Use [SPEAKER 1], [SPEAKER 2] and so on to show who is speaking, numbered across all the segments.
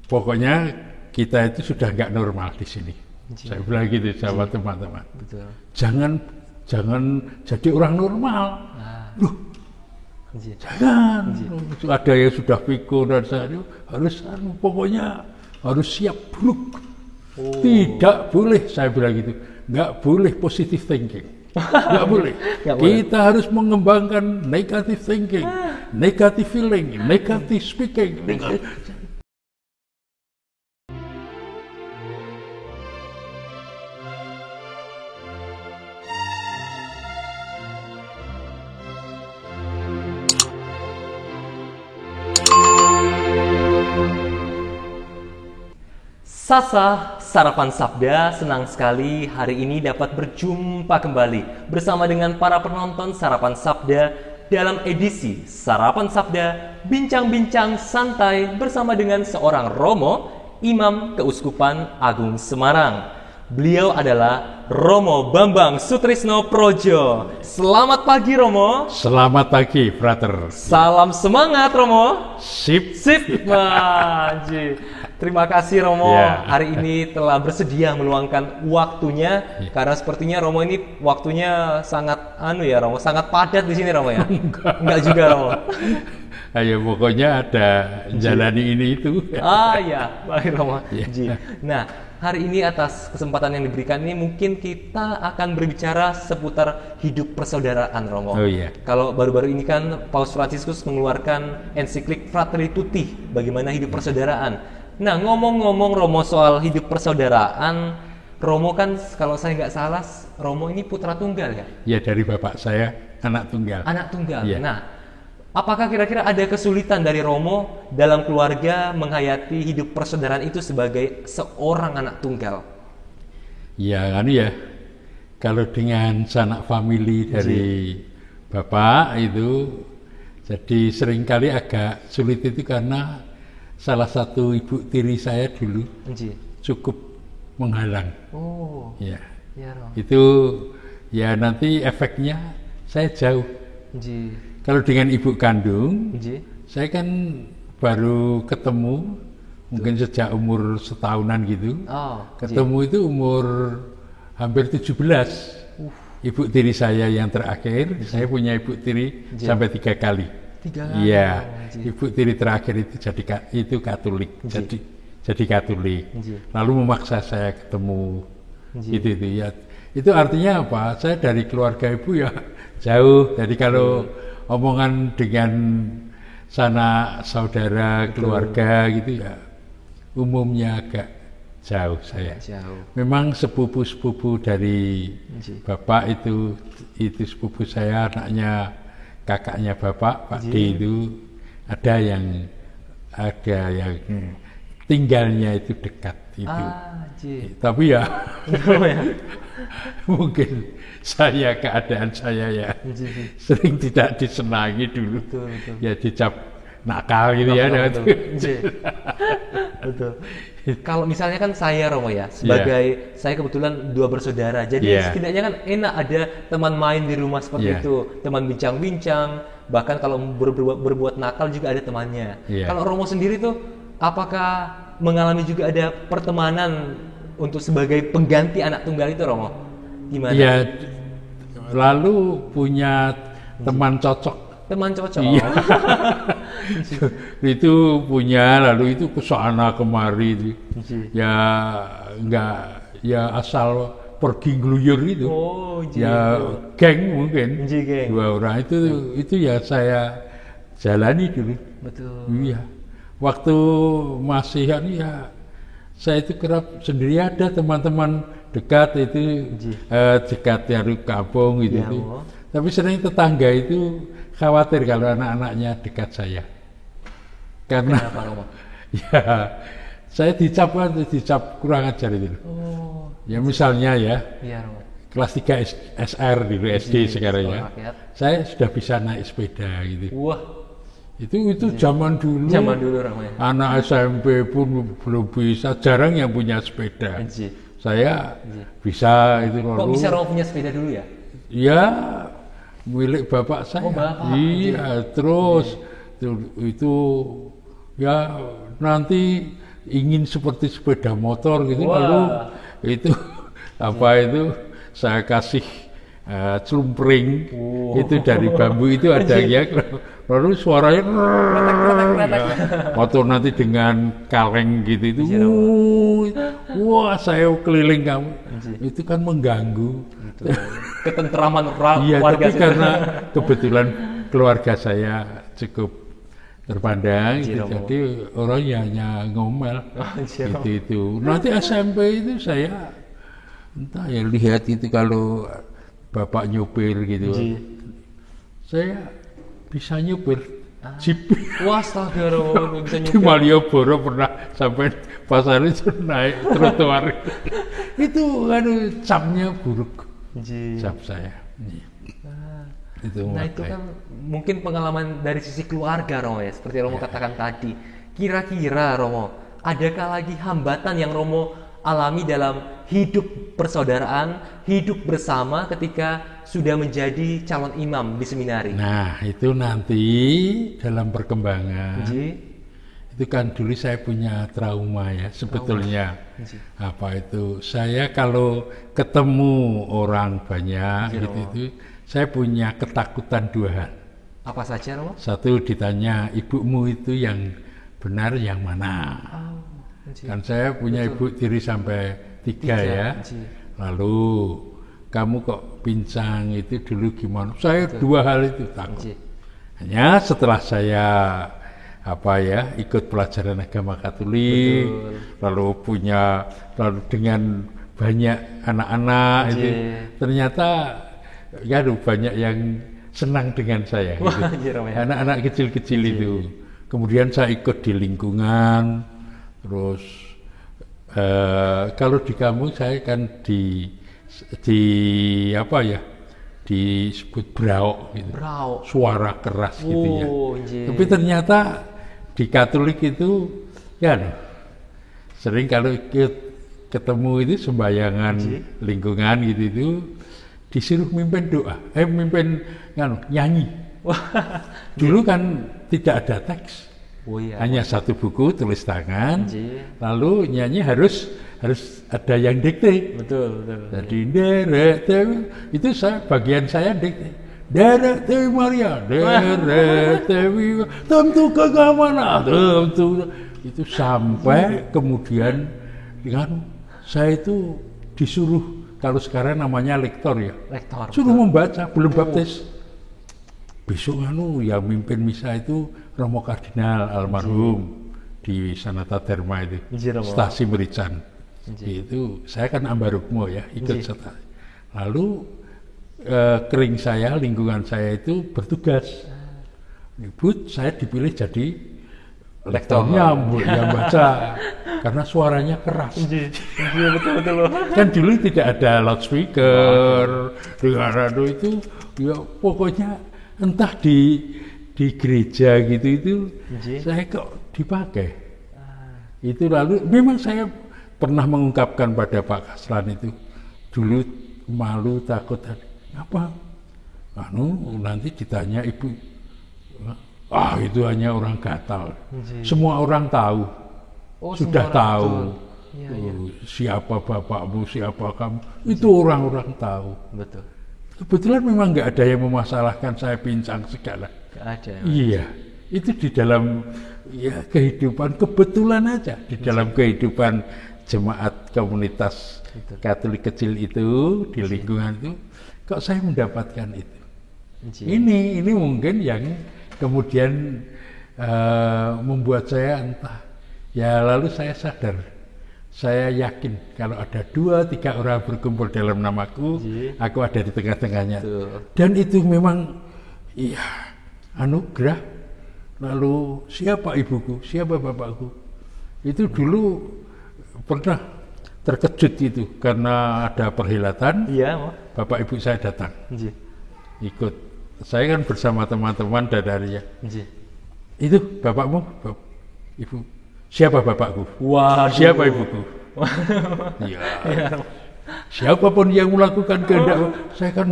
[SPEAKER 1] pokoknya kita itu sudah nggak normal di sini. Saya bilang gitu sama teman-teman. Jangan jadi orang normal. Loh, jangan. Ada yang sudah pikun dan saya harus pokoknya harus siap buruk. Tidak boleh, saya bilang gitu. Nggak boleh positive thinking. Nggak boleh. Kita harus mengembangkan negative thinking, negative feeling, negative speaking.
[SPEAKER 2] Sasa, Sarapan Sabda, senang sekali hari ini dapat berjumpa kembali bersama dengan para penonton Sarapan Sabda dalam edisi Sarapan Sabda Bincang-Bincang Santai bersama dengan seorang Romo, Imam Keuskupan Agung Semarang. Beliau adalah Romo Bambang Sutrisno Projo. Selamat pagi Romo.
[SPEAKER 1] Selamat pagi, brother.
[SPEAKER 2] Salam semangat Romo.
[SPEAKER 1] Sip.
[SPEAKER 2] Manji. Terima kasih Romo, hari ini telah bersedia meluangkan waktunya karena sepertinya Romo ini waktunya sangat Romo, sangat padat di sini Romo ya. Enggak juga Romo.
[SPEAKER 1] Ayo pokoknya ada jalani ini itu.
[SPEAKER 2] Baik Romo. Nah, hari ini atas kesempatan yang diberikan ini mungkin kita akan berbicara seputar hidup persaudaraan Romo. Kalau baru-baru ini kan Paus Fransiskus mengeluarkan ensiklik Fratelli Tutti, bagaimana hidup persaudaraan. Nah, ngomong-ngomong Romo soal hidup persaudaraan, Romo kan kalau saya nggak salah, Romo ini putra tunggal ya?
[SPEAKER 1] Ya, dari bapak saya anak tunggal.
[SPEAKER 2] Anak tunggal. Nah, apakah kira-kira ada kesulitan dari Romo dalam keluarga menghayati hidup persaudaraan itu sebagai seorang anak tunggal?
[SPEAKER 1] Ya, kalau dengan sanak famili dari bapak itu, jadi seringkali agak sulit itu karena salah satu ibu tiri saya dulu cukup menghalang. Itu ya nanti efeknya saya jauh. Kalau dengan ibu kandung, saya kan baru ketemu mungkin sejak umur setahunan gitu. Ketemu itu umur hampir 17. Ibu tiri saya yang terakhir, saya punya ibu tiri sampai 3 kali. Iya, ibu tiri terakhir itu Katolik, jadi Katolik. Lalu memaksa saya ketemu, itu ya. Itu artinya apa? Saya dari keluarga ibu ya jauh. Jadi kalau omongan dengan sanak saudara keluarga gitu ya, umumnya agak jauh saya. Memang sepupu-sepupu dari bapak itu sepupu saya, anaknya kakaknya bapak, Pak D itu ada yang tinggalnya itu dekat itu. Tapi ya mungkin keadaan saya ya sering tidak disenangi dulu. Ya dicap nakal gitu ya.
[SPEAKER 2] Betul. Kalau misalnya kan saya Romo ya, sebagai saya kebetulan 2 bersaudara, jadi setidaknya kan enak ada teman main di rumah seperti itu, teman bincang-bincang, bahkan kalau berbuat nakal juga ada temannya. Kalau Romo sendiri tuh, apakah mengalami juga ada pertemanan untuk sebagai pengganti anak tunggal itu Romo? Gimana?
[SPEAKER 1] Ya, lalu punya teman cocok.
[SPEAKER 2] Teman cocok.
[SPEAKER 1] Itu punya, lalu itu kesana kemari ya enggak ya asal pergi ngeluyur itu. Geng mungkin.
[SPEAKER 2] Geng.
[SPEAKER 1] 2 orang itu ya saya jalani dulu.
[SPEAKER 2] Betul.
[SPEAKER 1] Iya. Waktu masihan ya saya itu kerap sendiri, ada teman-teman dekat itu dekat dari kampung itu. Tapi sering tetangga itu khawatir kalau anak-anaknya dekat saya. Karena ya saya dicap kurang ajar itu. Ya misalnya kelas 3 SR di SD sekarang ya. Saya sudah bisa naik sepeda gitu. Itu zaman dulu. Anak SMP pun belum bisa, jarang yang punya sepeda. Saya bisa itu.
[SPEAKER 2] Kok bisa Romo punya sepeda dulu ya?
[SPEAKER 1] Ya, milik bapak saya. Terus itu ya nanti ingin seperti sepeda motor gitu. Lalu itu itu saya kasih celumpring itu dari bambu itu ada ya, lalu suaranya waktu nanti dengan kaleng gitu itu wah saya keliling kamu itu kan mengganggu
[SPEAKER 2] ketentraman
[SPEAKER 1] iya,
[SPEAKER 2] warga.
[SPEAKER 1] tapi karena kebetulan keluarga saya cukup terpandang gitu, jadi orangnya hanya ngomel itu. Nanti SMP itu saya entah ya lihat itu kalau bapak nyupir gitu, saya bisa nyupir jeep.
[SPEAKER 2] Wah, astaga, bisa nyupir.
[SPEAKER 1] Di Malioboro pernah sampai pasar itu naik trotoar. Itu capnya buruk, cap saya.
[SPEAKER 2] Nah itu kan mungkin pengalaman dari sisi keluarga Romo ya, seperti Romo katakan tadi. Kira-kira Romo, adakah lagi hambatan yang Romo alami dalam hidup persaudaraan, hidup bersama ketika sudah menjadi calon imam di seminari?
[SPEAKER 1] Nah itu nanti dalam perkembangan. Itu kan dulu saya punya trauma ya sebetulnya. Apa itu? Saya kalau ketemu orang banyak itu saya punya ketakutan dua hal.
[SPEAKER 2] Apa saja Romo?
[SPEAKER 1] Satu, ditanya ibumu itu yang benar yang mana? Kan saya punya ibu tiri sampai tiga ya. Lalu kamu kok pincang itu dulu gimana? Saya dua hal itu takut. Hanya setelah saya ikut pelajaran agama Katolik, lalu dengan banyak anak-anak itu ternyata banyak yang senang dengan saya. Gitu. Anak-anak kecil-kecil itu. Kemudian saya ikut di lingkungan. Terus kalau di kampung saya kan disebut brauk gitu. Suara keras gitu ya. Tapi ternyata di Katolik itu sering kalau ketemu itu sembayangan lingkungan gitu itu disuruh mimpin doa, mimpin nyanyi. Dulu kan tidak ada teks. Hanya satu buku tulis tangan, lalu nyanyi harus ada yang dikte.
[SPEAKER 2] Betul.
[SPEAKER 1] Jadi derek Dewi, itu bagian saya dikte. Derek Dewi Maria, derek Dewi, tentu kegamana, tentu itu sampai kemudian saya itu disuruh, kalau sekarang namanya lektor ya, suruh membaca, belum baptis. Besok yang mimpin misa itu Romo Kardinal almarhum di Sanata Dharma itu, Stasi Merican. Itu saya kan ambarukmo ya, ikut serta. Lalu kering saya, lingkungan saya itu bertugas. Ibu saya dipilih jadi lektornya yang baca karena suaranya keras.
[SPEAKER 2] Betul.
[SPEAKER 1] Kan dulu tidak ada loudspeaker, dengan itu ya pokoknya entah di gereja gitu saya kok dipakai. Itu lalu memang saya pernah mengungkapkan pada Pak Kaslan itu dulu malu takut apa nanti ditanya ibu itu hanya orang gatal. Semua orang tahu. Sudah tahu. Siapa bapakmu, siapa kamu. Itu orang-orang tahu.
[SPEAKER 2] Betul.
[SPEAKER 1] Kebetulan memang nggak ada yang memasalahkan saya pincang segala.
[SPEAKER 2] Nggak ada.
[SPEAKER 1] Iya, itu di dalam kehidupan kebetulan aja di dalam kehidupan jemaat komunitas Katolik kecil itu di lingkungan itu, kok saya mendapatkan itu. Ini mungkin yang kemudian membuat saya entah. Ya lalu saya sadar. Saya yakin kalau ada 2-3 orang berkumpul dalam namaku, aku ada di tengah-tengahnya. Dan itu memang anugerah. Lalu siapa ibuku, siapa bapakku? Itu dulu pernah terkejut itu karena ada perhelatan. Bapak ibu saya datang. Ikut. Saya kan bersama teman-teman dari itu bapakmu, ibu. Siapa bapakku? Siapa ibuku? Siapapun yang melakukan kehendak, saya kan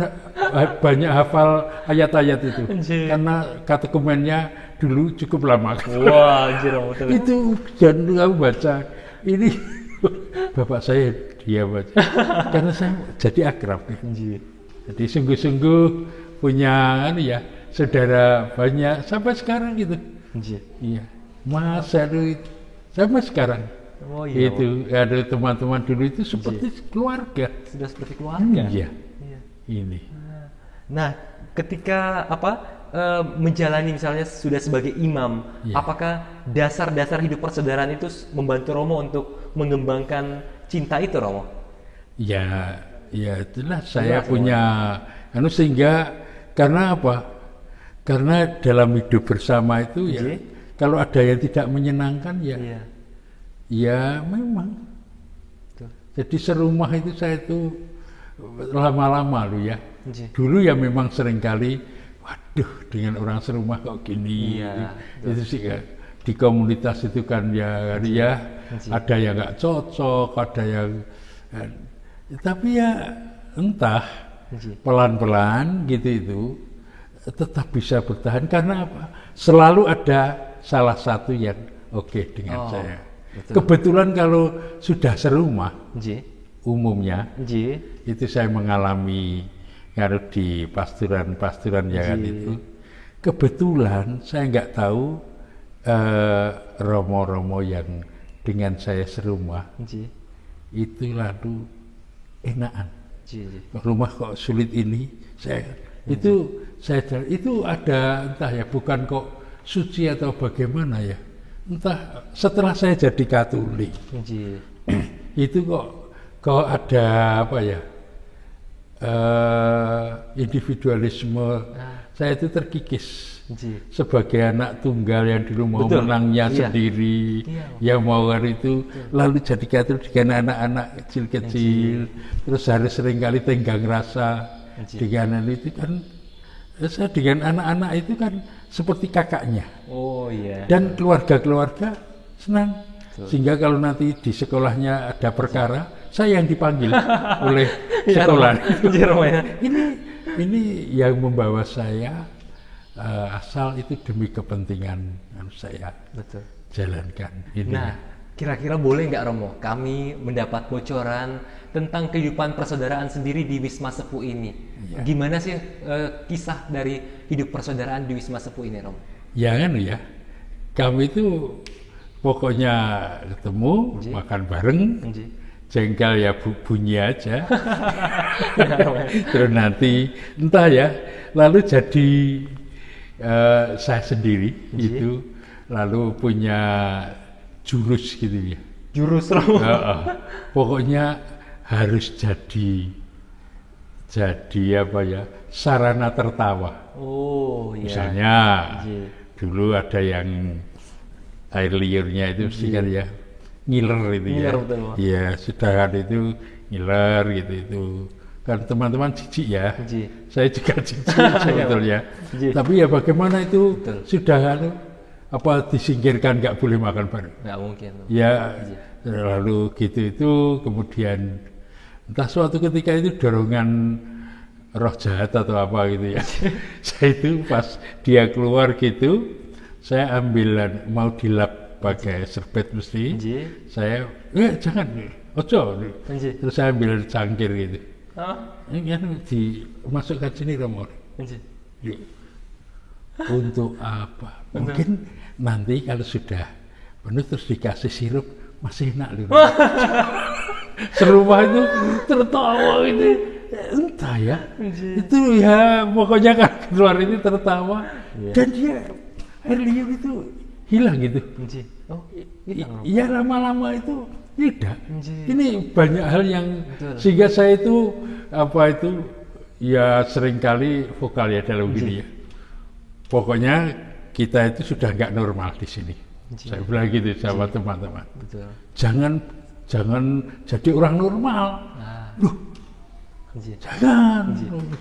[SPEAKER 1] banyak hafal ayat-ayat itu. Karena katekumennya dulu cukup lama.
[SPEAKER 2] Wah, anjir, betul.
[SPEAKER 1] Itu dan kamu baca ini bapak saya dia baca. Karena saya jadi akrab. Jadi sungguh-sungguh punya ya saudara banyak sampai sekarang gitu. Iya. Masa itu sampai sekarang. Oh, iya, itu ada teman-teman dulu itu seperti keluarga.
[SPEAKER 2] Sudah seperti keluarga.
[SPEAKER 1] Iya. Ini.
[SPEAKER 2] Nah, ketika menjalani misalnya sudah sebagai imam, apakah dasar-dasar hidup persaudaraan itu membantu Romo untuk mengembangkan cinta itu, Romo?
[SPEAKER 1] Ya itulah saya punya sehingga karena apa? Karena dalam hidup bersama itu ya kalau ada yang tidak menyenangkan ya memang. Jadi serumah itu saya itu lama-lama loh ya. Dulu ya memang seringkali, waduh dengan orang serumah kok gini. Itu sih kan di komunitas itu kan ya ada yang nggak cocok, ada yang tapi ya entah pelan-pelan gitu itu tetap bisa bertahan karena apa? Selalu ada salah satu yang oke dengan saya. Betul. Kebetulan kalau sudah serumah, umumnya itu saya mengalami kalau di pasturan ya kan itu. Kebetulan saya nggak tahu romo-romo yang dengan saya serumah itu lalu enakan. Rumah kok sulit ini, itu ada entah ya bukan kok suci atau bagaimana ya. Entah setelah saya jadi Katolik itu kok ada apa ya individualisme saya itu terkikis sebagai anak tunggal yang dulu mau menangnya sendiri yang mau itu lalu jadi Katolik dengan anak-anak kecil-kecil terus harus seringkali tenggang rasa dengan itu kan saya dengan anak-anak itu kan seperti kakaknya. Dan keluarga-keluarga senang. Sehingga kalau nanti di sekolahnya ada perkara, saya yang dipanggil oleh sekolah. Ini yang membawa saya asal itu demi kepentingan saya jalankan.
[SPEAKER 2] Nah, kira-kira boleh nggak Romo kami mendapat bocoran tentang kehidupan persaudaraan sendiri di Wisma Sepuh ini? Gimana sih kisah dari hidup persaudaraan di Wisma Sepuh ini, Romo?
[SPEAKER 1] Ya kan ya, kami itu pokoknya ketemu makan bareng, jengkel ya bunyi aja, terus nanti entah ya, lalu jadi saya sendiri itu lalu punya jurus gitu ya.
[SPEAKER 2] Jurus Romo.
[SPEAKER 1] Pokoknya harus jadi apa ya sarana tertawa. Misalnya dulu ada yang air liurnya itu sih kan ya ngiler itu ya sudahan itu ngiler gitu itu kan teman-teman jijik ya saya juga jijik sebetulnya tapi ya bagaimana itu sudahan apa disingkirkan nggak boleh makan bareng
[SPEAKER 2] nggak mungkin
[SPEAKER 1] ya lalu gitu itu kemudian entah suatu ketika itu dorongan roh jahat atau apa gitu ya saya itu pas dia keluar gitu saya ambilan mau dilap pakai serbet mesti saya jangan ojo terus saya ambil cangkir gitu ini kan dimasukkan sini Romo untuk apa mungkin nanti kalau sudah penuh terus dikasih sirup masih enak loh serumah itu tertawa gitu entah ya itu ya pokoknya kan keluar ini tertawa dan dia air liur itu hilang gitu iya lama-lama itu tidak ini banyak hal yang sehingga saya itu apa itu ya seringkali vokal ya dalam gini ya pokoknya kita itu sudah nggak normal di sini saya bilang gitu sama teman-teman jangan jadi orang normal jangan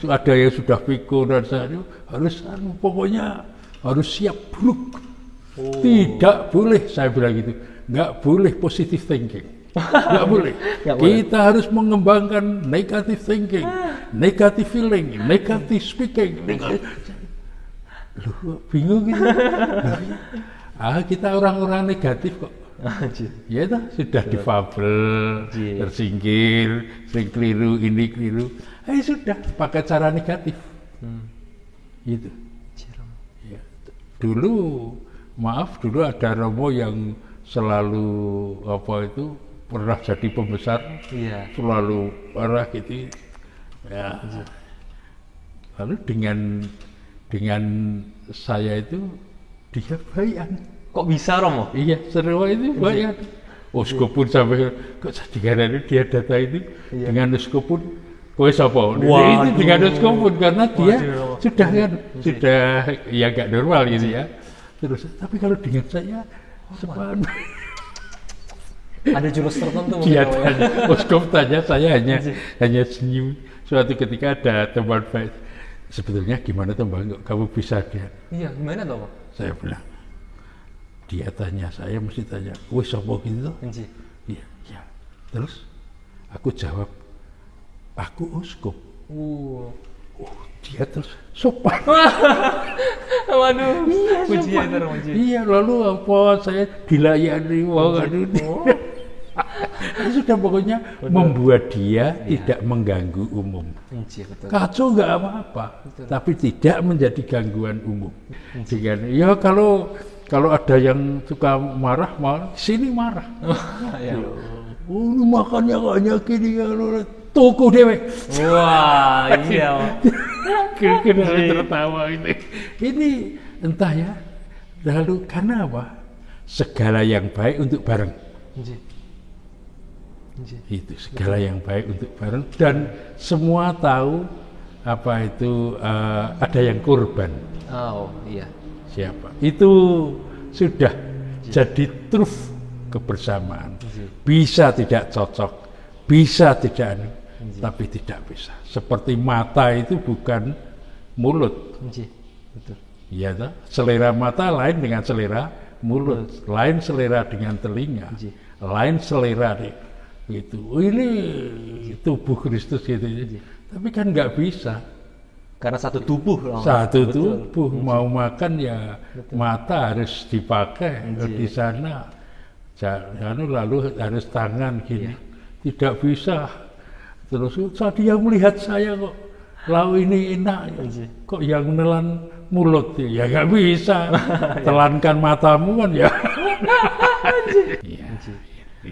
[SPEAKER 1] ada yang sudah pikun dan saya harus pokoknya harus siap buruk tidak boleh saya bilang gitu nggak boleh positive thinking nggak boleh kita harus mengembangkan negative thinking negative feeling, negative speaking, Loh, bingung gitu. Kita orang-orang negatif kok. Ya itu sudah difabel, tersingkir, sering keliru, ini keliru. Sudah pakai cara negatif. Gitu. Ya. Dulu ada Romo yang selalu pernah jadi pembesar, selalu marah gitu. Ya. Lalu dengan saya itu dia bayan.
[SPEAKER 2] Kok bisa Romo?
[SPEAKER 1] Iya, seru itu bayan. Uskupun sampai kok sekarang dia data itu dengan uskupun. Kowe sapa? Itu dengan uskupun karena dia sudah ya nggak normal gitu ya. Terus tapi kalau dengan saya sepan.
[SPEAKER 2] Ada jurus tertentu mungkin.
[SPEAKER 1] Dia tanya, uskup tanya, saya hanya senyum. Suatu ketika ada teman baik. Sebetulnya gimana tuh Bang, kamu bisa dia?
[SPEAKER 2] Iya, gimana tuh Pak?
[SPEAKER 1] Saya bilang, dia tanya, saya mesti tanya, wes sopo gitu? Iya, ya. Terus aku jawab, aku uskup. Dia terus sopan.
[SPEAKER 2] Waduh, pujian terus.
[SPEAKER 1] Iya, lalu apa saya dilayani, sudah pokoknya membuat dia tidak mengganggu umum. Kacau nggak apa-apa, tapi tidak menjadi gangguan umum. Ya kalau ada yang suka marah, sini marah. Makanya hanya gini ya, toko dewe.
[SPEAKER 2] Wah, iya.
[SPEAKER 1] Kena tertawa ini. Ini entah ya. Lalu karena apa? Segala yang baik untuk bareng. Itu segala yang baik untuk bareng dan semua tahu apa itu ada yang korban. Siapa? Itu sudah jadi truth kebersamaan. Bisa tidak cocok, bisa tidak tapi tidak bisa. Seperti mata itu bukan mulut.
[SPEAKER 2] Betul.
[SPEAKER 1] Iya toh? Selera mata lain dengan selera mulut, lain selera dengan telinga, lain selera gitu. Ini tubuh Kristus gitu. Tapi kan nggak bisa.
[SPEAKER 2] Karena satu tubuh.
[SPEAKER 1] Satu tubuh. Mau makan ya mata harus dipakai di sana. Lalu harus tangan gini. Tidak bisa. Terus dia melihat saya kok lau ini enak. Kok yang menelan mulut ya nggak bisa. Telankan matamu kan ya.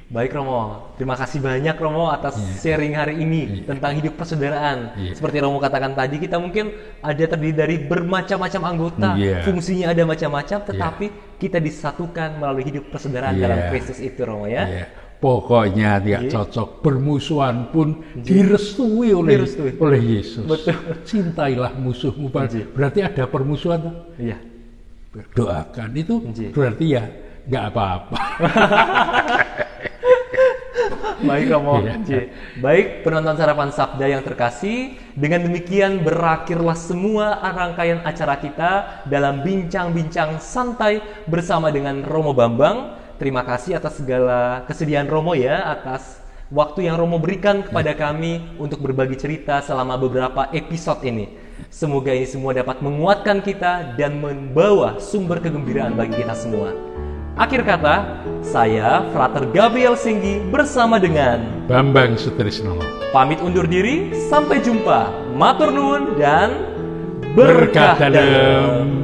[SPEAKER 2] Baik Romo, terima kasih banyak Romo atas sharing hari ini tentang hidup persaudaraan. Seperti Romo katakan tadi, kita mungkin ada terdiri dari bermacam-macam anggota, fungsinya ada macam-macam, tetapi kita disatukan melalui hidup persaudaraan dalam Kristus itu Romo ya.
[SPEAKER 1] Pokoknya tidak cocok, bermusuhan pun direstui oleh Yesus.
[SPEAKER 2] Betul.
[SPEAKER 1] Cintailah musuhmu. Berarti ada permusuhan.
[SPEAKER 2] Iya.
[SPEAKER 1] Doakan itu berarti ya nggak apa-apa.
[SPEAKER 2] Baik Romo. Baik penonton Sarapan Sabda yang terkasih, dengan demikian berakhirlah semua rangkaian acara kita dalam bincang-bincang santai bersama dengan Romo Bambang. Terima kasih atas segala kesediaan Romo ya, atas waktu yang Romo berikan kepada kami untuk berbagi cerita selama beberapa episode ini. Semoga ini semua dapat menguatkan kita dan membawa sumber kegembiraan bagi kita semua. Akhir kata, saya Frater Gabriel Singgi bersama dengan
[SPEAKER 1] Bambang Sutrisno
[SPEAKER 2] pamit undur diri, sampai jumpa. Matur nuwun dan berkah dalem.